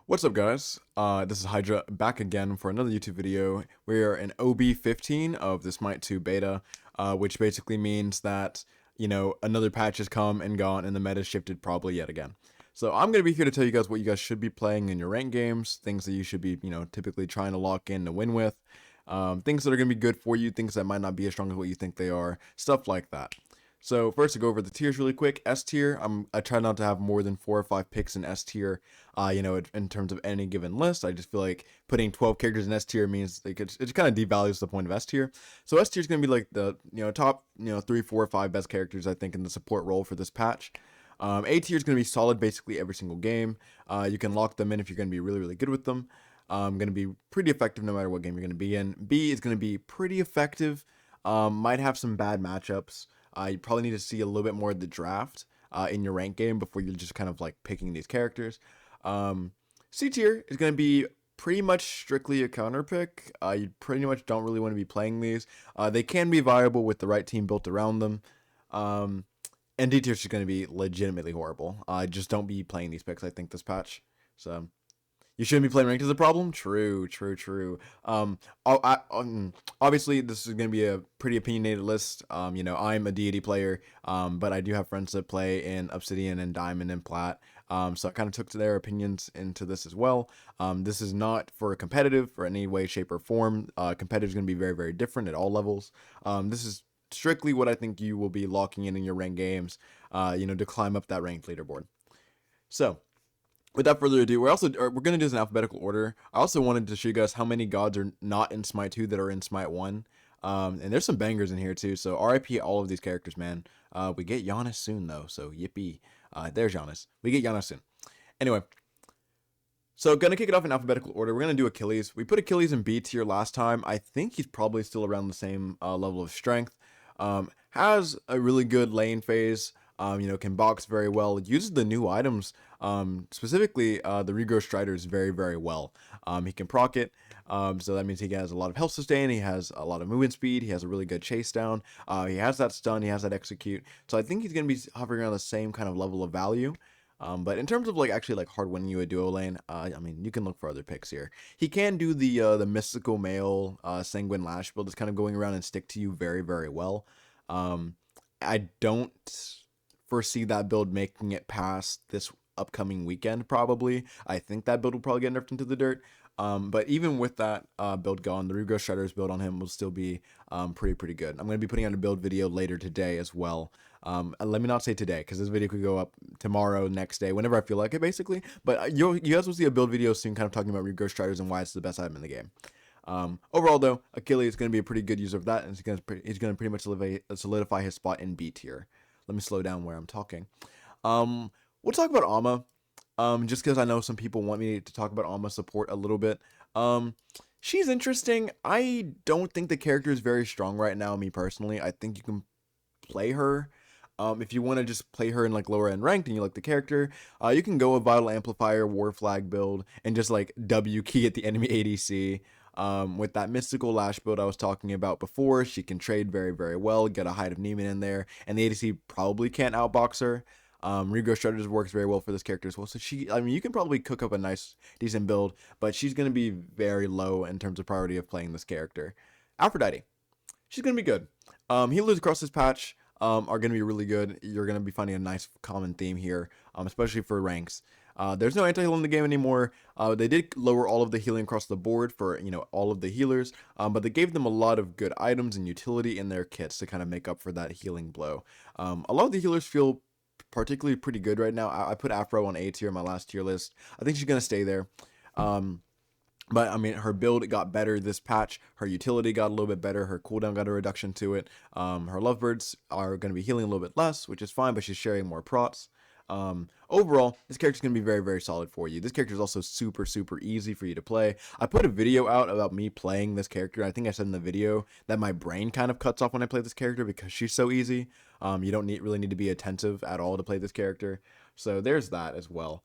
What's up, guys? This is Hydra back again for another YouTube video. We are in OB15 of the Smite 2 beta, which basically means that, another patch has come and gone and the meta shifted probably yet again. So I'm going to be here to tell you guys what you guys should be playing in your ranked games, things that you should be, typically trying to lock in to win with, things that are going to be good for you, things that might not be as strong as what you think they are, stuff like that. So first, to go over the tiers really quick. S tier, I try not to have more than 4 or 5 picks in S tier. In terms of any given list, I just feel like putting 12 characters in S tier means like it kind of devalues the point of S tier. So S tier is gonna be like the top 3, 4, 5 best characters I think in the support role for this patch. A tier is gonna be solid basically every single game. You can lock them in if you're gonna be really really good with them. Going to be pretty effective no matter what game you're going to be in. B is going to be pretty effective. Might have some bad matchups. You probably need to see a little bit more of the draft in your rank game before you're just kind of like picking these characters. C tier is going to be pretty much strictly a counter pick. You pretty much don't really want to be playing these. They can be viable with the right team built around them. And D tier is going to be legitimately horrible. Just don't be playing these picks, I think, this patch. So you shouldn't be playing ranked as a problem? True. Obviously, this is going to be a pretty opinionated list. I'm a deity player, but I do have friends that play in Obsidian and Diamond and Plat. So I kind of took their opinions into this as well. This is not for competitive or any way, shape, or form. Competitive is going to be very, very different at all levels. This is strictly what I think you will be locking in your ranked games, to climb up that ranked leaderboard. So without further ado, we're going to do this in alphabetical order. I also wanted to show you guys how many gods are not in Smite 2 that are in Smite 1. And there's some bangers in here too, so RIP all of these characters, man. We get Giannis soon though, so yippee. There's Giannis. We get Giannis soon. Anyway, so gonna kick it off in alphabetical order. We're gonna do Achilles. We put Achilles in B tier last time. I think he's probably still around the same level of strength. Has a really good lane phase. Can box very well. Uses the new items, specifically the regrow striders very, very well. He can proc it, so that means he has a lot of health sustain. He has a lot of movement speed. He has a really good chase down. He has that stun. He has that execute. So I think he's going to be hovering around the same kind of level of value. But in terms of actually hard winning you a duo lane, you can look for other picks here. He can do the mystical male sanguine lash build that's kind of going around and stick to you very, very well. I don't foresee that build making it past this upcoming weekend, probably. I think that build will probably get nerfed into the dirt. But even with that build gone, the Regrow Shredder's build on him will still be pretty good. I'm going to be putting out a build video later today as well. Let me not say today, because this video could go up tomorrow, next day, whenever I feel like it, basically. But you guys will see a build video soon kind of talking about Regrow Shredders and why it's the best item in the game. Overall, though, Achilles is going to be a pretty good user of that, and he's going to pretty much solidify his spot in B tier. Let me slow down where I'm talking. We'll talk about Amma, just because I know some people want me to talk about Amma support a little bit. She's interesting. I don't think the character is very strong right now, me personally. I think you can play her. If you want to just play her in lower end ranked and you like the character, you can go a Vital Amplifier War Flag build and just W key at the enemy ADC. With that mystical lash build I was talking about before, she can trade very, very well, get a Hide of Neiman in there, and the ADC probably can't outbox her. Regrow Shredders works very well for this character as well. So you can probably cook up a nice, decent build, but she's going to be very low in terms of priority of playing this character. Aphrodite, she's going to be good. Healers across this patch are going to be really good. You're going to be finding a nice common theme here, especially for ranks. There's no anti-heal in the game anymore. They did lower all of the healing across the board for, all of the healers, but they gave them a lot of good items and utility in their kits to kind of make up for that healing blow. A lot of the healers feel particularly pretty good right now. I put Afro on A tier in my last tier list. I think she's going to stay there. But her build got better this patch. Her utility got a little bit better. Her cooldown got a reduction to it. Her lovebirds are going to be healing a little bit less, which is fine, but she's sharing more prots. Overall, this character is going to be very, very solid for you. This character is also super, super easy for you to play. I put a video out about me playing this character. I think I said in the video that my brain kind of cuts off when I play this character because she's so easy. You don't really need to be attentive at all to play this character. So there's that as well.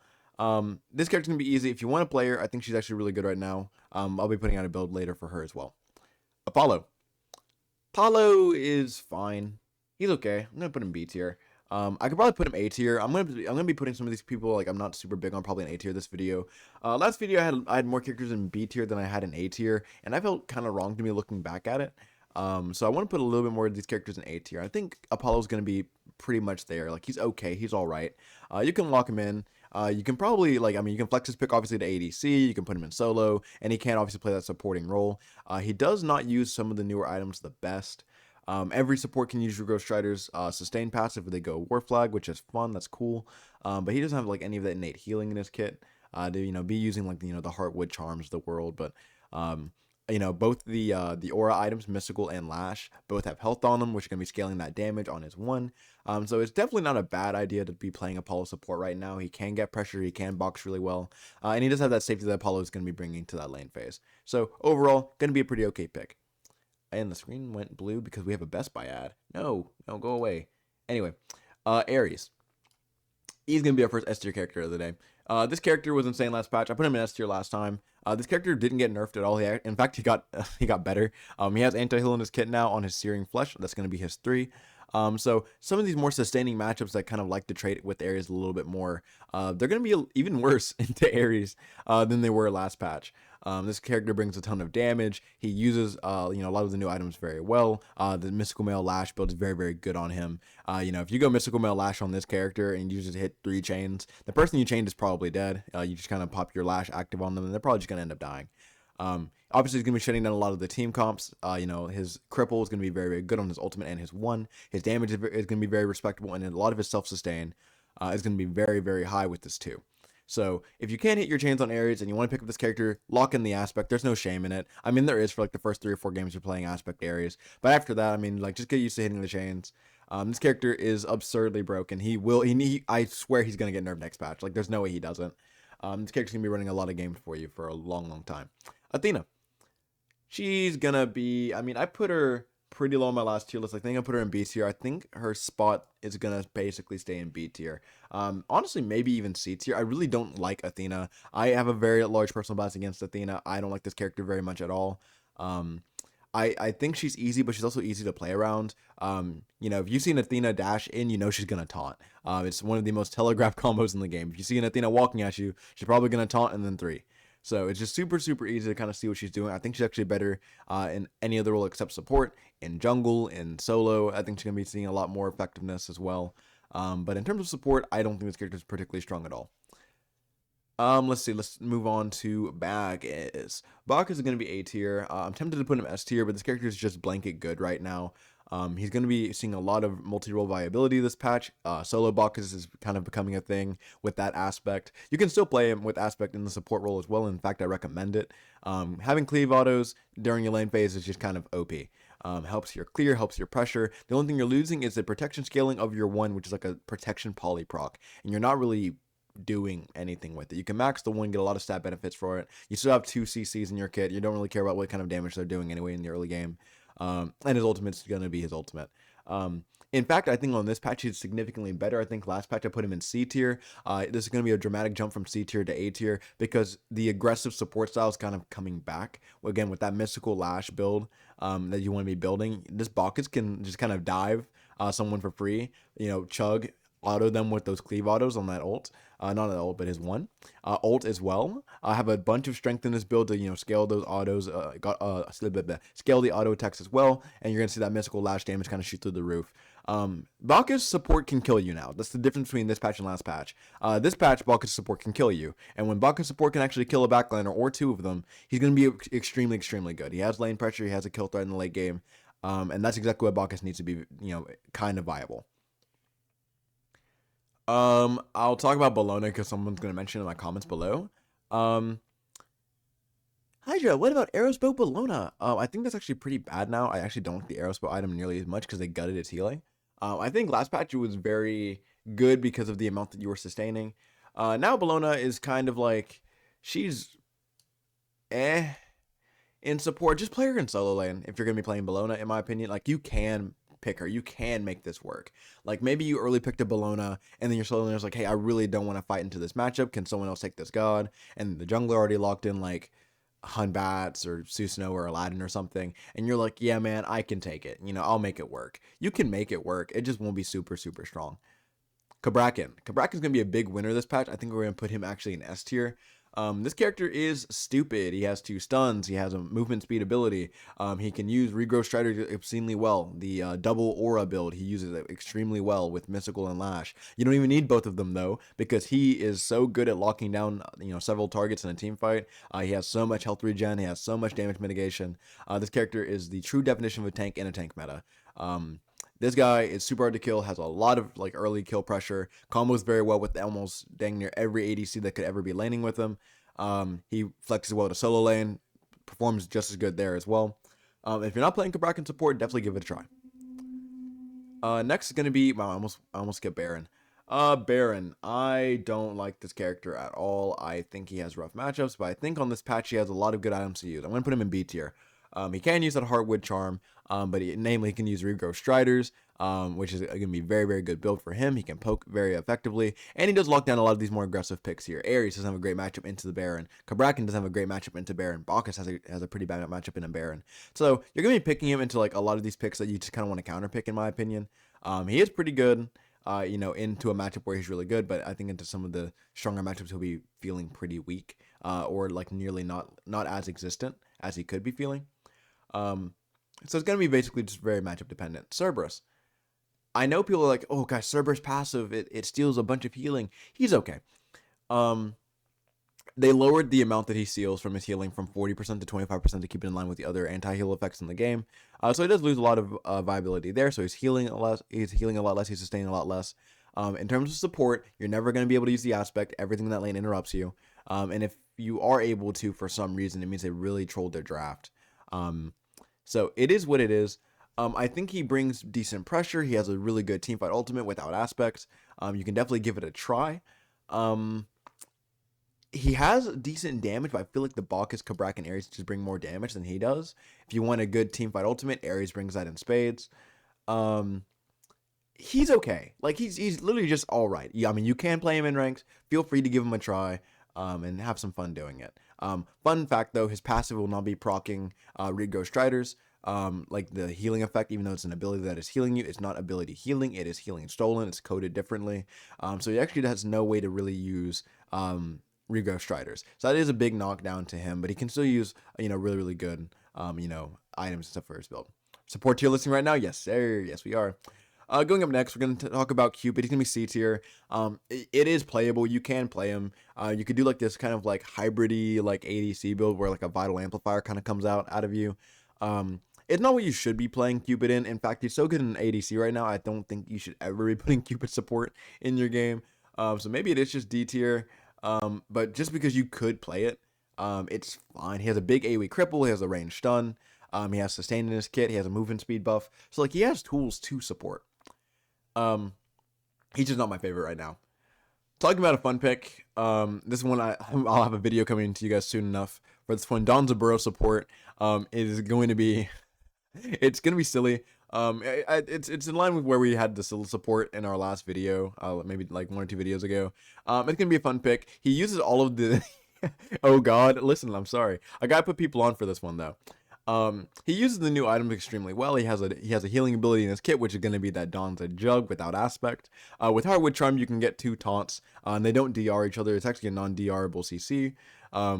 This character's going to be easy. If you want to play her, I think she's actually really good right now. I'll be putting out a build later for her as well. Apollo. Apollo is fine. He's okay. I'm going to put him B tier. I could probably put him A tier. I'm gonna be putting some of these people, like, I'm not super big on, probably an A tier this video. Last video I had more characters in B tier than I had in A tier, and I felt kind of wrong to me looking back at it. So I want to put a little bit more of these characters in A tier. I think Apollo's gonna be pretty much there. Like, he's okay, he's all right. You can lock him in. You can probably, like, I mean, you can flex his pick obviously to ADC. You can put him in solo, and he can obviously play that supporting role. He does not use some of the newer items the best. Every support can use your Ghost Strider's sustain passive if they go War Flag, which is fun. That's cool. But he doesn't have like any of that innate healing in his kit. To be using like the Heartwood Charms of the world, but both the aura items, Mystical and Lash, both have health on them, which are gonna be scaling that damage on his one. So it's definitely not a bad idea to be playing Apollo support right now. He can get pressure, he can box really well, and he does have that safety that Apollo is gonna be bringing to that lane phase. So overall, gonna be a pretty okay pick. And the screen went blue because we have a Best Buy ad. No, go away. Anyway, Aries. He's going to be our first S tier character of the day. This character was insane last patch. I put him in S tier last time. This character didn't get nerfed at all. In fact, he got better. He has anti-heal in his kit now on his Searing Flesh. That's going to be his 3. So some of these more sustaining matchups that kind of like to trade with Aries a little bit more, they're going to be even worse into Aries than they were last patch. This character brings a ton of damage. He uses, a lot of the new items very well. The Mystical Mail Lash build is very, very good on him. If you go Mystical Mail Lash on this character and you just hit 3 chains, the person you chained is probably dead. You just kind of pop your Lash active on them, and they're probably just going to end up dying. Obviously, he's going to be shutting down a lot of the team comps. His cripple is going to be very, very good on his ultimate and his 1. His damage is going to be very respectable, and a lot of his self-sustain is going to be very, very high with this too. So if you can't hit your chains on Aries and you want to pick up this character, lock in the Aspect. There's no shame in it. I mean, there is for like the first 3 or 4 games you're playing Aspect Aries. But after that, I mean, like, just get used to hitting the chains. This character is absurdly broken. I swear he's going to get nerfed next patch. Like, there's no way he doesn't. This character's going to be running a lot of games for you for a long, long time. Athena. She's going to be, I mean, I put her pretty low on my last tier list. I think I put her in B tier. I think her spot is gonna basically stay in B tier. Honestly, maybe even C tier. I really don't like Athena. I have a very large personal bias against Athena. I don't like this character very much at all. I think she's easy, but she's also easy to play around. If you see an Athena dash in, she's gonna taunt. It's one of the most telegraphed combos in the game. If you see an Athena walking at you, she's probably gonna taunt and then 3. So it's just super, super easy to kind of see what she's doing. I think she's actually better in any other role except support, in jungle, in solo. I think she's going to be seeing a lot more effectiveness as well. But in terms of support, I don't think this character is particularly strong at all. Let's see. Let's move on to Baka is going to be A tier. I'm tempted to put him S tier, but this character is just blanket good right now. He's going to be seeing a lot of multi-role viability this patch. Solo Bacchus is kind of becoming a thing with that aspect. You can still play him with aspect in the support role as well. In fact, I recommend it. Having cleave autos during your lane phase is just kind of OP. Helps your clear, helps your pressure. The only thing you're losing is the protection scaling of your 1, which is like a protection poly proc. And you're not really doing anything with it. You can max the 1, get a lot of stat benefits for it. You still have 2 CCs in your kit. You don't really care about what kind of damage they're doing anyway in the early game. And his ultimate's going to be his ultimate. In fact, I think on this patch he's significantly better. I think last patch I put him in C tier. This is going to be a dramatic jump from C tier to A tier because the aggressive support style is kind of coming back. Again, with that Mystical Lash build that you want to be building, this Bacchus can just kind of dive someone for free, chug, auto them with those cleave autos on that ult. Not that ult, but his 1. Ult as well. I have a bunch of strength in this build to, scale those autos, scale the auto attacks as well, and you're going to see that Mystical Lash damage kind of shoot through the roof. Bacchus support can kill you now. That's the difference between this patch and last patch. This patch, Bacchus support can kill you, and when Bacchus support can actually kill a backliner or 2 of them, he's going to be extremely, extremely good. He has lane pressure, he has a kill threat in the late game, and that's exactly what Bacchus needs to be, kind of viable. I'll talk about Bellona because someone's going to mention it in my comments below. Hydra, what about Aerospot Bellona? I think that's actually pretty bad now. I actually don't like the Aerospot item nearly as much because they gutted its healing. I think last patch it was very good because of the amount that you were sustaining. Now Bellona is kind of like, she's in support. Just play her in solo lane if you're going to be playing Bellona, in my opinion. Like, you can pick her. You can make this work. Like, maybe you early picked a Bellona and then your solo laner's like, hey, I really don't want to fight into this matchup. Can someone else take this god? And the jungler already locked in like Hunbats or Susano or Aladdin or something. And you're like, yeah, man, I can take it. I'll make it work. You can make it work. It just won't be super, super strong. Cabrakan. Cabrakan's going to be a big winner this patch. I think we're going to put him actually in S tier. This character is stupid. He has 2 stuns. He has a movement speed ability. He can use Regrow Strider obscenely well. The double aura build, he uses it extremely well with Mystical and Lash. You don't even need both of them though, because he is so good at locking down several targets in a team fight. He has so much health regen. He has so much damage mitigation. This character is the true definition of a tank in a tank meta. This guy is super hard to kill, has a lot of early kill pressure, combos very well with almost dang near every ADC that could ever be laning with him. He flexes well to solo lane, performs just as good there as well. If you're not playing Cabrakan support, definitely give it a try. Next is going to be, wow, I almost skipped Baron. Baron, I don't like this character at all. I think he has rough matchups, but I think on this patch he has a lot of good items to use. I'm going to put him in B tier. He can use that Heartwood Charm, but namely he can use Regrow Striders, which is going to be very, very good build for him. He can poke very effectively, and he does lock down a lot of these more aggressive picks here. Aries doesn't have a great matchup into the Baron. Cabrakan doesn't have a great matchup into Baron. Bacchus has a pretty bad matchup in a Baron. So you're going to be picking him into a lot of these picks that you just kind of want to counter pick, in my opinion. He is pretty good, into a matchup where he's really good, but I think into some of the stronger matchups he'll be feeling pretty weak, or nearly not as existent as he could be feeling. So it's going to be basically just very matchup dependent. Cerberus. I know people are like, oh gosh, Cerberus passive, it steals a bunch of healing. He's okay. They lowered the amount that he steals from his healing from 40% to 25% to keep it in line with the other anti-heal effects in the game. So he does lose a lot of viability there. So he's healing a lot less, he's sustaining a lot less. In terms of support, you're never going to be able to use the aspect. Everything in that lane interrupts you. And if you are able to, for some reason, it means they really trolled their draft. So it is what it is. I think he brings decent pressure. He has a really good teamfight ultimate without aspects. You can definitely give it a try. He has decent damage, but I feel like the Bacchus, Cabrak, and Aries just bring more damage than he does. If you want a good teamfight ultimate, Aries brings that in spades. He's okay. He's literally just all right. Yeah, I mean, you can play him in ranks. Feel free to give him a try. And have some fun doing it. Fun fact though, his passive will not be proccing Regrow Striders. The healing effect, even though it's an ability that is healing you, it's not ability healing, it is healing stolen. It's coded differently. So he actually has no way to really use Regrow Striders. So that is a big knockdown to him, but he can still use really, really good items and stuff for his build. Support tier listing right now? Yes, sir. Yes, we are. Going up next, we're going to talk about Cupid. He's going to be C tier. It is playable. You can play him. You could do this kind of hybrid-y ADC build where a Vital Amplifier kind of comes out of you. It's not what you should be playing Cupid in. In fact, he's so good in ADC right now, I don't think you should ever be putting Cupid support in your game. So maybe it is just D tier. But just because you could play it, it's fine. He has a big AoE cripple. He has a range stun. He has sustain in his kit. He has a movement speed buff. So he has tools to support. He's just not my favorite right now. Talking about a fun pick, this one I'll have a video coming to you guys soon enough for this one. Donzaburo support. It is going to be, it's going to be silly. It's in line with where we had the support in our last video, maybe 1 or 2 videos ago. It's gonna be a fun pick. He uses all of the, oh god, listen, I'm sorry. I gotta put people on for this one though. He uses the new items extremely well. He has a healing ability in his kit, which is going to be that Donza Jug without aspect. With Heartwood Charm, you can get 2 taunts, and they don't DR each other. It's actually a non-DRable CC.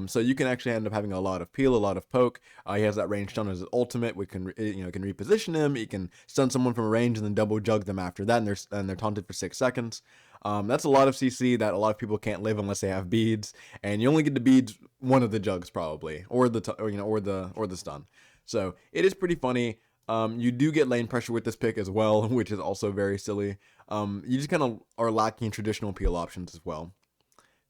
So you can actually end up having a lot of peel, a lot of poke. He has that range stun as his ultimate, which can can reposition him. He can stun someone from a range and then double jug them after that, and they're taunted for 6 seconds. That's a lot of CC that a lot of people can't live unless they have beads, and you only get the beads one of the jugs probably, or the stun. So it is pretty funny. You do get lane pressure with this pick as well, which is also very silly. You just kind of are lacking traditional peel options as well.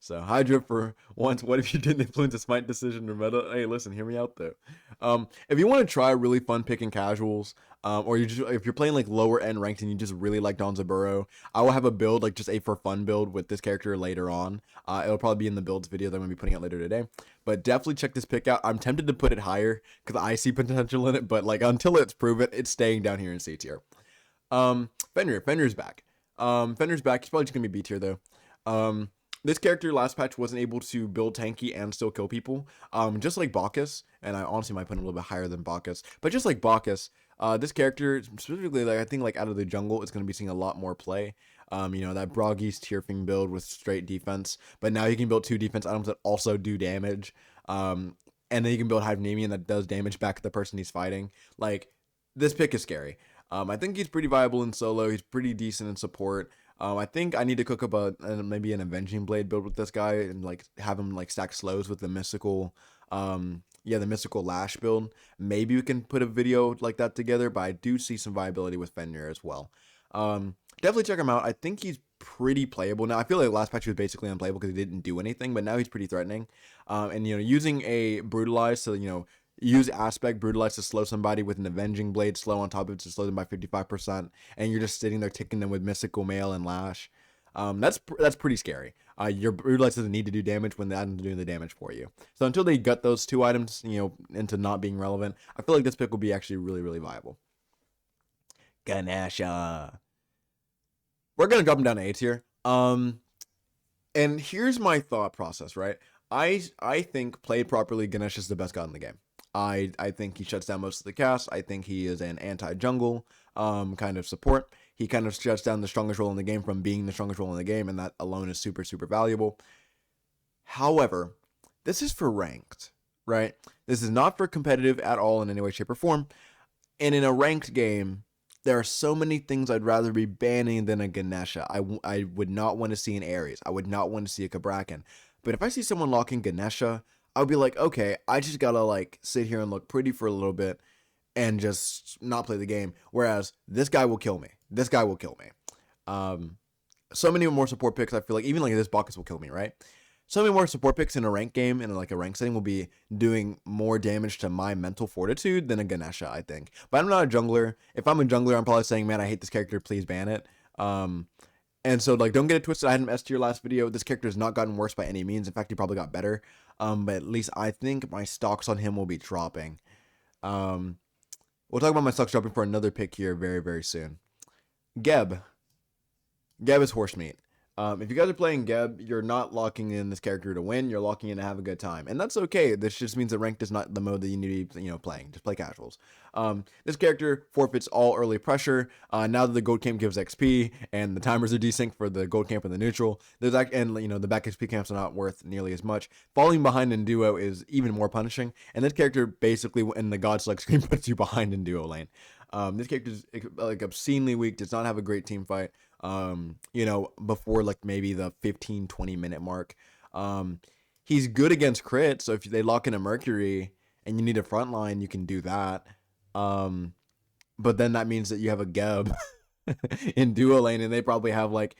So Hydra for once, what if you didn't influence a Smite decision or meta? Hey, listen, hear me out though. If you want to try a really fun pick in casuals, or if you're playing lower end ranked and you just really like Donzaburo, I will have a build just a for fun build with this character later on. It'll probably be in the builds video that I'm gonna be putting out later today. But definitely check this pick out. I'm tempted to put it higher because I see potential in it, but until it's proven, it's staying down here in C tier. Fenrir's back. Fenrir's back. He's probably just gonna be B tier though. This character last patch wasn't able to build tanky and still kill people, just like Bacchus, and I honestly might put him a little bit higher than Bacchus, but just like Bacchus, this character, specifically, I think out of the jungle, is going to be seeing a lot more play. That Broggy's Tierfing build with straight defense, but now he can build 2 defense items that also do damage. And then you can build Hive Nemean that does damage back to the person he's fighting. Like, this pick is scary. I think he's pretty viable in solo. He's pretty decent in support. I think I need to cook up maybe an Avenging Blade build with this guy and like have him like stack slows with the mystical, the mystical Lash build. Maybe we can put a video like that together, but I do see some viability with Fenrir as well. Definitely check him out. I think he's pretty playable now. I feel like last patch he was basically unplayable because he didn't do anything, but now he's pretty threatening. And using a Brutalize to use Aspect Brutalize to slow somebody with an Avenging Blade slow on top of it to slow them by 55%, and you're just sitting there ticking them with Mystical Mail and Lash. That's pretty scary. Your Brutalize doesn't need to do damage when the item's doing the damage for you. So until they gut those 2 items, into not being relevant, I feel like this pick will be actually really, really viable. Ganesha. We're gonna drop him down to A tier. And here's my thought process, right? I think played properly, Ganesha is the best god in the game. I think he shuts down most of the cast. I think he is an anti-jungle kind of support. He kind of shuts down the strongest role in the game from being the strongest role in the game, and that alone is super, super valuable. However, this is for ranked, right? This is not for competitive at all in any way, shape, or form. And in a ranked game, there are so many things I'd rather be banning than a Ganesha. I would not want to see an Aries. I would not want to see a Cabra. But if I see someone locking Ganesha, I would be like, okay, I just gotta like sit here and look pretty for a little bit and just not play the game. Whereas this guy will kill me. This guy will kill me. So many more support picks. I feel like even like this Bacchus will kill me, right? So many more support picks in a ranked game and like a ranked setting will be doing more damage to my mental fortitude than a Ganesha, I think. But I'm not a jungler. If I'm a jungler, I'm probably saying, man, I hate this character. Please ban it. And so like, don't get it twisted. I had him S tier last video. This character has not gotten worse by any means. In fact, he probably got better. But at least I think my stocks on him will be dropping. We'll talk about my stocks dropping for another pick here very, very soon. Geb. Geb is horse meat. If you guys are playing Geb, you're not locking in this character to win. You're locking in to have a good time, and that's okay. This just means that ranked is not the mode that you need to be, playing. Just play casuals. This character forfeits all early pressure. Now that the gold camp gives XP and the timers are desynced for the gold camp and the neutral, the back XP camps are not worth nearly as much. Falling behind in duo is even more punishing, and this character basically in the God Select screen puts you behind in duo lane. This character is like obscenely weak. Does not have a great team fight. Before like maybe the 15-20 minute mark. He's good against crit, so if they lock in a Mercury and you need a front line, you can do that. But then that means that you have a Geb in duo lane, and they probably have like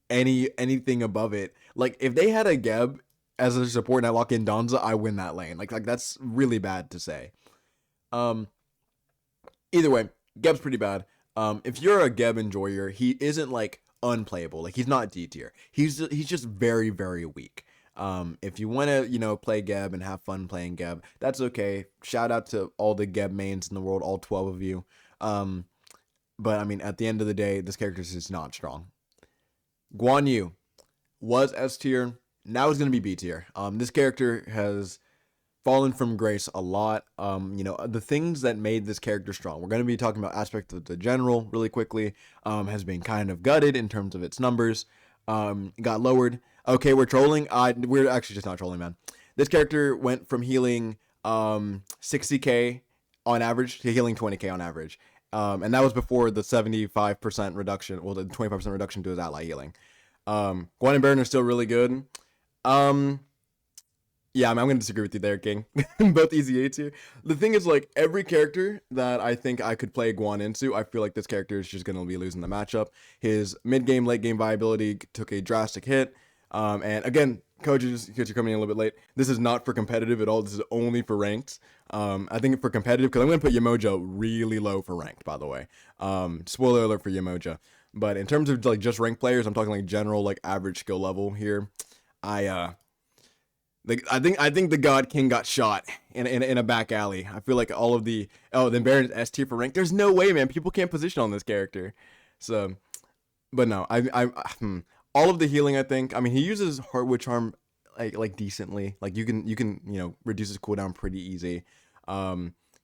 anything above it. Like if they had a Geb as a support and I lock in Donza, I win that lane. Like that's really bad to say. Either way, Geb's pretty bad. If you're a Geb enjoyer, he isn't like unplayable. Like he's not D tier. He's just very, very weak. If you want to, play Geb and have fun playing Geb, that's okay. Shout out to all the Geb mains in the world, all 12 of you. But I mean, at the end of the day, this character is just not strong. Guan Yu was S tier. Now he's going to be B tier. This character has fallen from grace a lot. The things that made this character strong, we're going to be talking about aspects of the general really quickly, has been kind of gutted in terms of its numbers, got lowered. Okay, we're trolling. We're actually just not trolling, man. This character went from healing 60k on average to healing 20k on average. And that was before the 75% reduction, well, the 25% reduction to his ally healing. Guan and Baron are still really good. Yeah, I'm going to disagree with you there, King. Both easy 8s here. The thing is, like, every character that I think I could play Guan into, I feel like this character is just going to be losing the matchup. His mid-game, late-game viability took a drastic hit. And again, coaches, because you're coming in a little bit late, this is not for competitive at all. This is only for ranked. I think for competitive, because I'm going to put Yemoja really low for ranked, by the way. Spoiler alert for Yemoja. But in terms of, like, just ranked players, I'm talking, like, general, like, average skill level here. I think the God King got shot in a back alley. I feel like all of the then Baron's S tier for rank. There's no way, man. People can't position on this character. So, but no, all of the healing. I think. I mean, he uses Heartwood Charm like decently. Like you can reduce his cooldown pretty easy.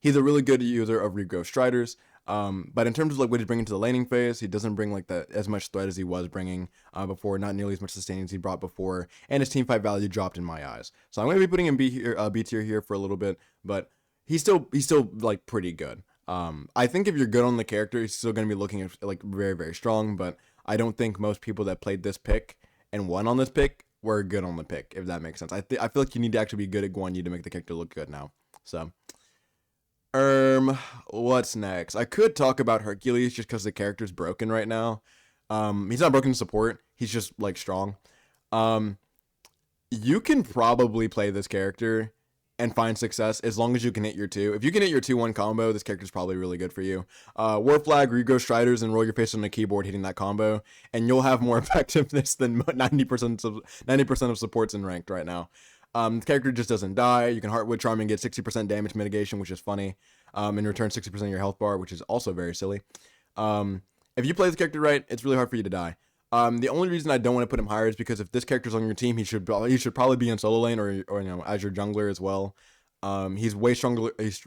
He's a really good user of Regrowth Striders. But in terms of like what he's bringing to the laning phase, he doesn't bring like that as much threat as he was bringing before. Not nearly as much sustain as he brought before, and his team fight value dropped in my eyes. So I'm gonna be putting him B tier here for a little bit, but he's still like pretty good. I think if you're good on the character, he's still gonna be looking at like very very strong. But I don't think most people that played this pick and won on this pick were good on the pick, if that makes sense. I feel like you need to actually be good at Guan Yu to make the character look good now. So. What's next? I could talk about Hercules just because the character's broken right now. He's not broken in support. He's just like strong. You can probably play this character and find success as long as you can hit your 2. If you can hit your 2-1 combo, this character's probably really good for you. War Flag, Regrow Striders, and roll your face on the keyboard hitting that combo, and you'll have more effectiveness than 90% of supports in ranked right now. The character just doesn't die. You can Heartwood Charm and get 60% damage mitigation, which is funny. In return, 60% of your health bar, which is also very silly. If you play this character right, it's really hard for you to die. The only reason I don't want to put him higher is because if this character's on your team, he should probably be in solo lane or as your jungler as well. He's way stronger. He's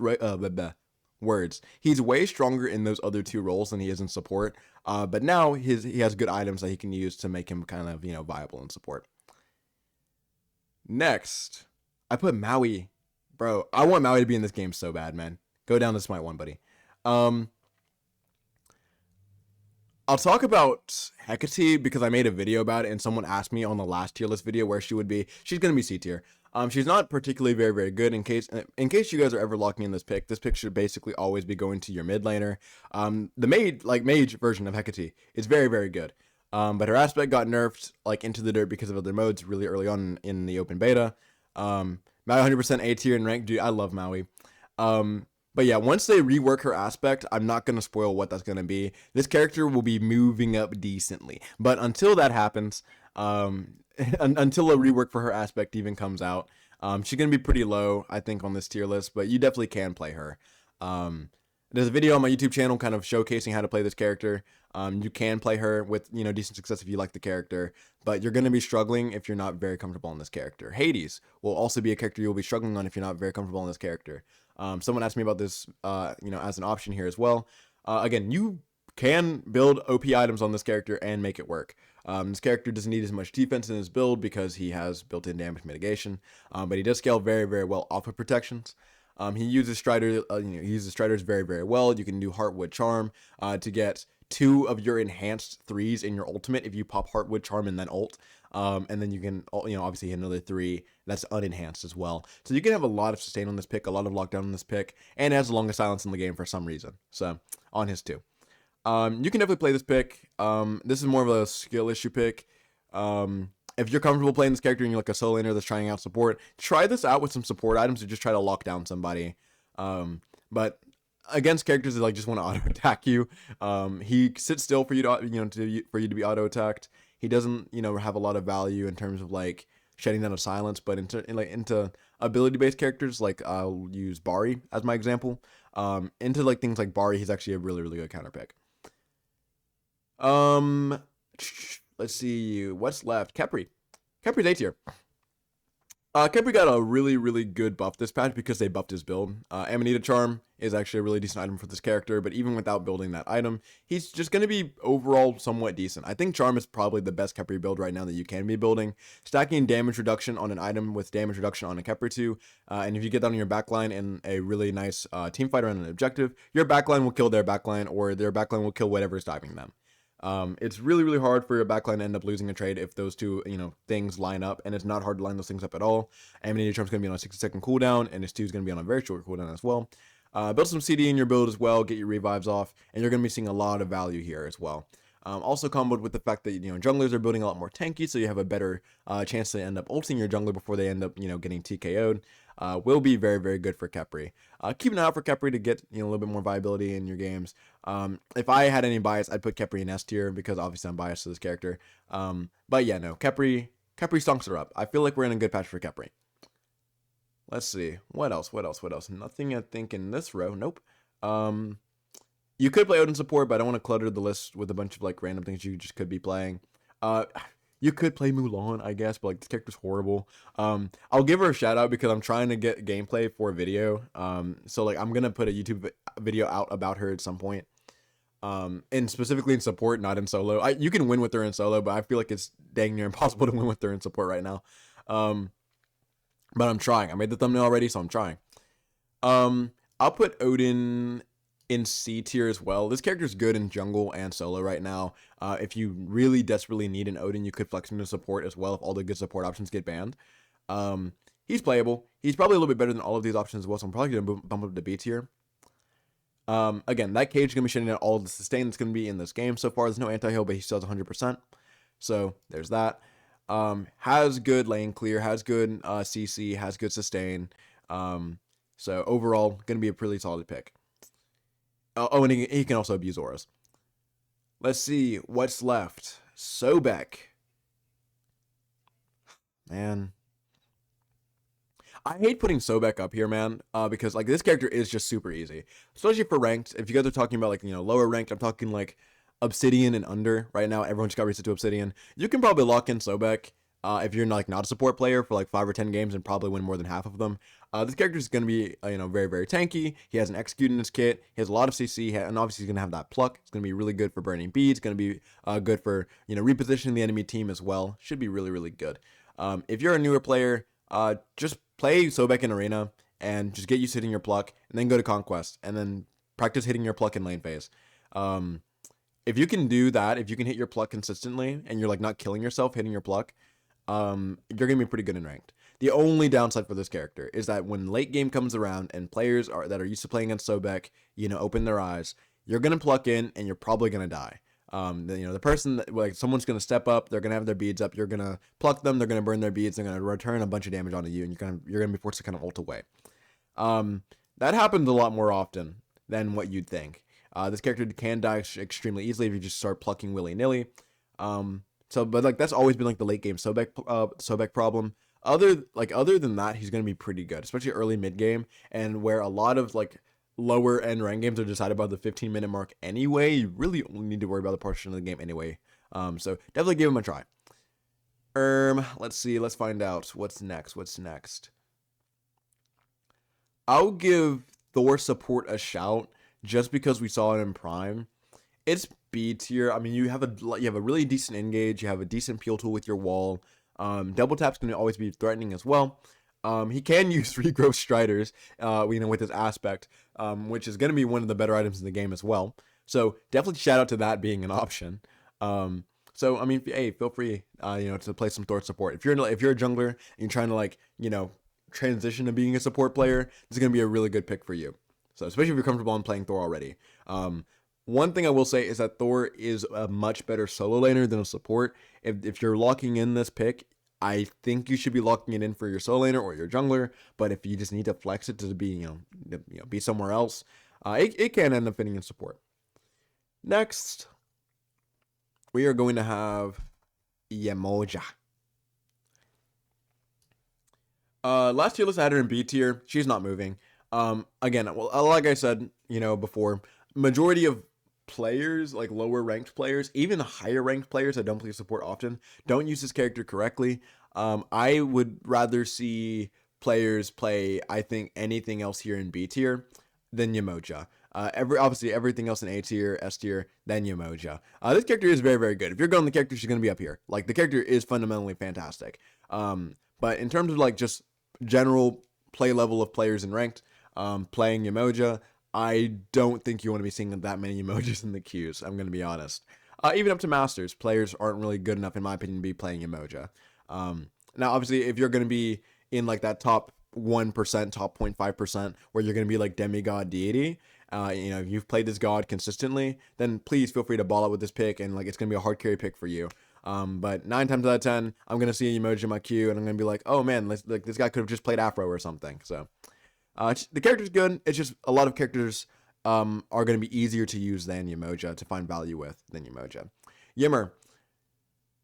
way stronger in those other 2 roles than he is in support. But now he has good items that he can use to make him kind of viable in support. Next, I put Maui. Bro, I want Maui to be in this game so bad, man. Go down to Smite 1, buddy. I'll talk about Hecate because I made a video about it and someone asked me on the last tier list video where she would be. She's going to be C tier. She's not particularly very, very good. In case you guys are ever locking in this pick should basically always be going to your mid laner. The mage version of Hecate is very, very good. But her aspect got nerfed like into the dirt because of other modes really early on in the open beta. Maui 100% A tier in rank. Dude, I love Maui. But yeah, once they rework her aspect, I'm not going to spoil what that's going to be. This character will be moving up decently. But until that happens, until a rework for her aspect even comes out, she's going to be pretty low, I think, on this tier list. But you definitely can play her. There's a video on my YouTube channel kind of showcasing how to play this character. You can play her with, decent success if you like the character, but you're going to be struggling if you're not very comfortable on this character. Hades will also be a character you'll be struggling on if you're not very comfortable on this character. Someone asked me about this, as an option here as well. Again, you can build OP items on this character and make it work. This character doesn't need as much defense in his build because he has built-in damage mitigation, but he does scale very, very well off of protections. He uses Strider. He uses Striders very, very well. You can do Heartwood Charm to get 2 of your enhanced 3s in your ultimate if you pop Heartwood Charm and then ult. And then you can, obviously hit another 3 that's unenhanced as well. So you can have a lot of sustain on this pick, a lot of lockdown on this pick, and it has the longest silence in the game for some reason. So on his 2. You can definitely play this pick. This is more of a skill issue pick. If you're comfortable playing this character and you're like a solo laner that's trying out support, try this out with some support items to just try to lock down somebody. But against characters that like just want to auto attack you, he sits still for you to for you to be auto attacked. He doesn't have a lot of value in terms of like shutting down a silence, but into ability based characters like I'll use Bari as my example. Into like things like Bari, he's actually a really really good counter pick. Let's see what's left. Kephri's A tier. Kephri got a really, really good buff this patch because they buffed his build. Amanita Charm is actually a really decent item for this character, but even without building that item, he's just going to be overall somewhat decent. I think Charm is probably the best Kephri build right now that you can be building. Stacking damage reduction on an item with damage reduction on a Kephri too, and if you get that on your backline in a really nice team fight around an objective, your backline will kill their backline, or their backline will kill whatever is diving them. It's really, really hard for your backline to end up losing a trade if those two, things line up, and it's not hard to line those things up at all. Amanita Charm's going to be on a 60-second cooldown, and his 2 is going to be on a very short cooldown as well. Build some CD in your build as well, get your revives off, and you're going to be seeing a lot of value here as well. Also comboed with the fact that, junglers are building a lot more tanky, so you have a better chance to end up ulting your jungler before they end up, getting TKO'd. Will be very, very good for Kephri. Keep an eye out for Kephri to get a little bit more viability in your games. If I had any bias, I'd put Kephri in S tier because obviously I'm biased to this character. But yeah, no, Kephri stonks her up. I feel like we're in a good patch for Kephri. Let's see. What else? Nothing, I think, in this row. Nope. You could play Odin support, but I don't want to clutter the list with a bunch of like random things you just could be playing. You could play Mulan, I guess, but like this character's horrible. I'll give her a shout out because I'm trying to get gameplay for a video. So like I'm gonna put a YouTube video out about her at some point. And specifically in support, not in solo. You can win with her in solo, but I feel like it's dang near impossible to win with her in support right now. But I'm trying. I made the thumbnail already, so I'm trying. I'll put Odin in C tier as well. This character is good in jungle and solo right now. If you really desperately need an Odin, you could flex him to support as well if all the good support options get banned. He's playable. He's probably a little bit better than all of these options as well, so I'm probably going to bump up to B tier. Again, that cage is going to be shutting out all the sustain that's going to be in this game so far. There's no anti-heal, but he still has 100%. So there's that. Has good lane clear, has good CC, has good sustain. So overall, going to be a pretty solid pick. Oh, and he can also abuse auras. Let's see what's left. Sobeck. Man. I hate putting Sobeck up here, man, because like this character is just super easy, especially for ranked. If you guys are talking about like, lower ranked, I'm talking like Obsidian and under right now. Everyone just got reset to Obsidian. You can probably lock in Sobeck if you're like not a support player for like 5 or 10 games and probably win more than half of them. This character is going to be very, very tanky. He has an execute in his kit. He has a lot of CC, and obviously he's going to have that pluck. It's going to be really good for burning beads. Going to be good for repositioning the enemy team as well. Should be really, really good. If you're a newer player, just play Sobeck in arena and just get used to hitting your pluck, and then go to conquest and then practice hitting your pluck in lane phase. If you can do that, if you can hit your pluck consistently and you're like not killing yourself hitting your pluck, you're gonna be pretty good in ranked. The only downside for this character is that when late game comes around and players that are used to playing against Sobeck, open their eyes, you're gonna pluck in and you're probably gonna die. The person that, like, someone's gonna step up, they're gonna have their beads up, you're gonna pluck them, they're gonna burn their beads, they're gonna return a bunch of damage onto you, and you're gonna be forced to kind of ult away. That happens a lot more often than what you'd think. This character can die extremely easily if you just start plucking willy-nilly. But like that's always been like the late game Sobeck problem. Other than that, he's gonna be pretty good, especially early mid game, and where a lot of like lower end rank games are decided by the 15-minute mark anyway. You really only need to worry about the portion of the game anyway. So definitely give him a try. Let's see. Let's find out what's next. I'll give Thor support a shout just because we saw it in Prime. It's B tier. I mean, you have a really decent engage. You have a decent peel tool with your wall. Double tap's going to always be threatening as well. He can use regrowth striders, with his aspect, which is going to be one of the better items in the game as well. So definitely shout out to that being an option. So I mean, hey, feel free, to play some Thor support. If you're a jungler and you're trying to transition to being a support player, this is going to be a really good pick for you. So especially if you're comfortable in playing Thor already. One thing I will say is that Thor is a much better solo laner than a support. If you're locking in this pick, I think you should be locking it in for your solo laner or your jungler. But if you just need to flex it to be, be somewhere else, it can end up fitting in support. Next, we are going to have Yemoja. Last tier, let's add her in B tier. She's not moving. Again, well, like I said, before, majority of players, like lower ranked players, even higher ranked players that don't play support often, don't use this character correctly. I would rather see players play, I think, anything else here in B tier than Yemoja. Obviously everything else in A tier, S tier, then Yemoja. This character is very, very good. If you're going the character, she's going to be up here. Like, the character is fundamentally fantastic. But in terms of like just general play level of players in ranked, playing Yemoja, I don't think you want to be seeing that many emojis in the queues. I'm going to be honest. Even up to Masters, players aren't really good enough, in my opinion, to be playing Yemoja. Now, obviously, if you're going to be in like that top 1%, top 0.5%, where you're going to be like demigod deity, if you've played this god consistently, then please feel free to ball out with this pick, and like it's going to be a hard carry pick for you. But 9 times out of 10, I'm going to see an emoji in my queue, and I'm going to be like, oh man, like this guy could have just played Afro or something. So the character's good. It's just a lot of characters are going to be easier to use than Yemoja, to find value with than Yemoja. Yimmer,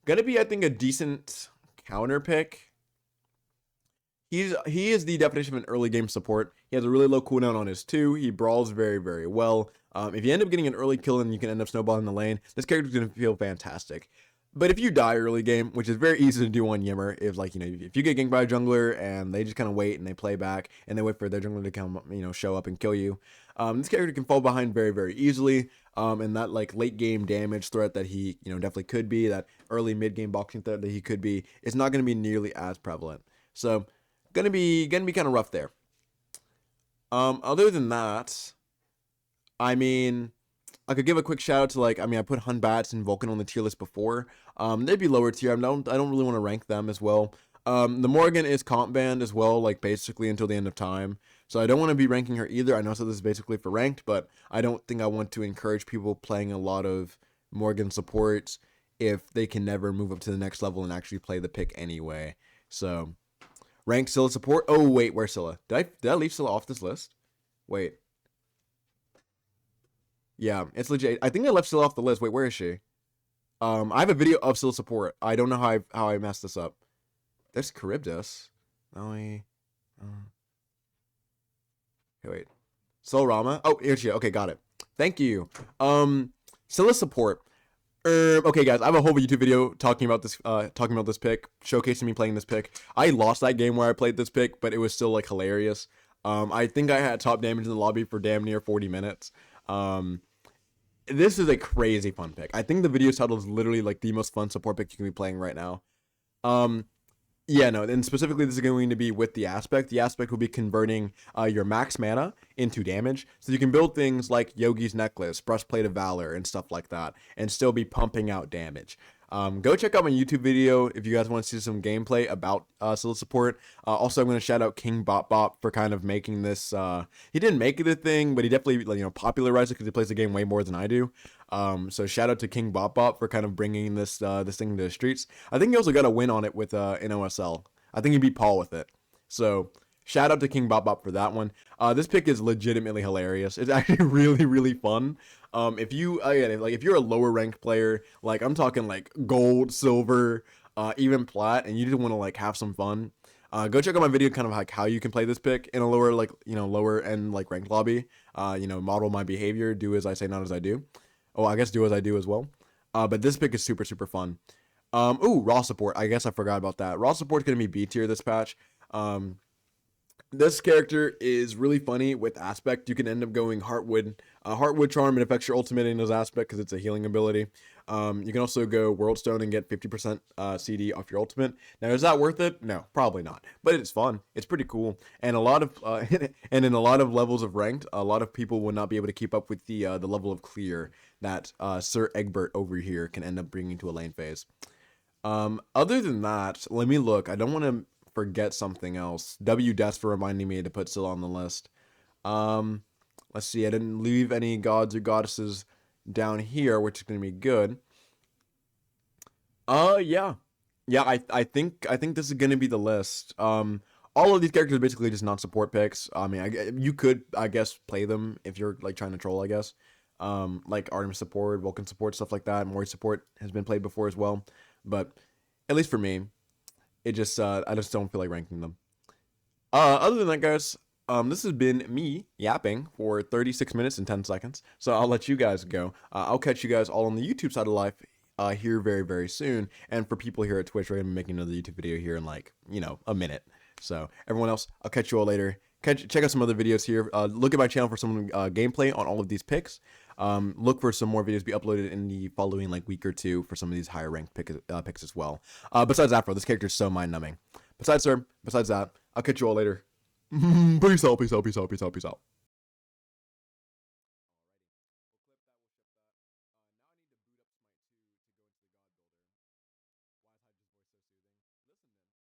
going to be, I think, a decent counter pick. He is the definition of an early game support. He has a really low cooldown on his 2. He brawls very, very well. If you end up getting an early kill and you can end up snowballing the lane, this character is going to feel fantastic. But if you die early game, which is very easy to do on Yimmer, if like, you know, if you get ganked by a jungler and they just kind of wait and they play back and they wait for their jungler to come, you know, show up and kill you, this character can fall behind very, very easily. And that like late game damage threat that he, you know, definitely could be, that early mid game boxing threat that he could be, is not going to be nearly as prevalent. So gonna be kind of rough there. Other than that, I mean, I could give a quick shout out to, like, I mean, I put Hun Bats and Vulcan on the tier list before. They'd be lower tier. I don't really want to rank them as well. The Morgan is comp banned as well, like basically until the end of time. So I don't want to be ranking her either. I know so this is basically for ranked, but I don't think I want to encourage people playing a lot of Morgan supports if they can never move up to the next level and actually play the pick anyway. So ranked Scylla support. Oh wait, where's Scylla? Did I leave Scylla off this list? Wait. Yeah, it's legit. I think I left Scylla off the list. Wait, where is she? I have a video of Scylla support. I don't know how I messed this up. There's Charybdis. Oh, okay, wait. Soul Rama. Oh, here she is. Okay, got it. Thank you. Scylla support. Okay, guys, I have a whole YouTube video talking about this pick, showcasing me playing this pick. I lost that game where I played this pick, but it was still like hilarious. I think I had top damage in the lobby for damn near 40 minutes. This is a crazy fun pick. I think the video title is literally like the most fun support pick you can be playing right now. Yeah, no, and specifically this is going to be with the aspect. The aspect will be converting your max mana into damage. So you can build things like Yogi's Necklace, Breastplate of Valor, and stuff like that, and still be pumping out damage. Go check out my YouTube video if you guys want to see some gameplay about Scylla support. Also, I'm going to shout out King Bop Bop for kind of making this. He didn't make it a thing, but he definitely, you know, popularized it because he plays the game way more than I do. So shout out to King Bop Bop for kind of bringing this thing to the streets. I think he also got a win on it with in OSL. I think he beat Paul with it. So shout out to King Bop Bop for that one. This pick is legitimately hilarious. It's actually really, really fun. If you, again, like if you're a lower ranked player, like I'm talking like gold, silver, even plat, and you just want to like have some fun, go check out my video kind of like how you can play this pick in a lower, like, you know, lower end like ranked lobby. You know, model my behavior, do as I say, not as I do. Oh, I guess do as I do as well. But this pick is super, super fun. Ooh, raw support. I guess I forgot about that. Raw support's gonna be B tier this patch. This character is really funny with aspect. You can end up going Heartwood Charm, and affects your ultimate in his aspect because it's a healing ability. You can also go World Stone and get 50% CD off your ultimate. Now, is that worth it? No, probably not. But it's fun. It's pretty cool. And a lot of and in a lot of levels of ranked, a lot of people will not be able to keep up with the level of clear that Sir Egbert over here can end up bringing to a lane phase. Other than that, let me look. I don't want to forget something else. W Death for reminding me to put Scylla on the list. Let's see. I didn't leave any gods or goddesses down here, which is going to be good. Yeah. I think this is going to be the list. All of these characters are basically just non-support picks. I mean, you could, I guess, play them if you're like trying to troll, I guess. Like Artemis support, Vulcan support, stuff like that. Mori support has been played before as well. But at least for me, it just I just don't feel like ranking them. Other than that, guys, this has been me yapping for 36 minutes and 10 seconds. So I'll let you guys go. I'll catch you guys all on the YouTube side of life here very, very soon. And for people here at Twitch, we're gonna be making another YouTube video here in like, you know, a minute. So everyone else, I'll catch you all later. Check out some other videos here. Look at my channel for some gameplay on all of these picks. Look for some more videos to be uploaded in the following like week or two for some of these higher ranked picks as well. Besides Afro, this character is so mind numbing. Besides that, I'll catch you all later. Peace out, peace out, peace out, peace out, peace out.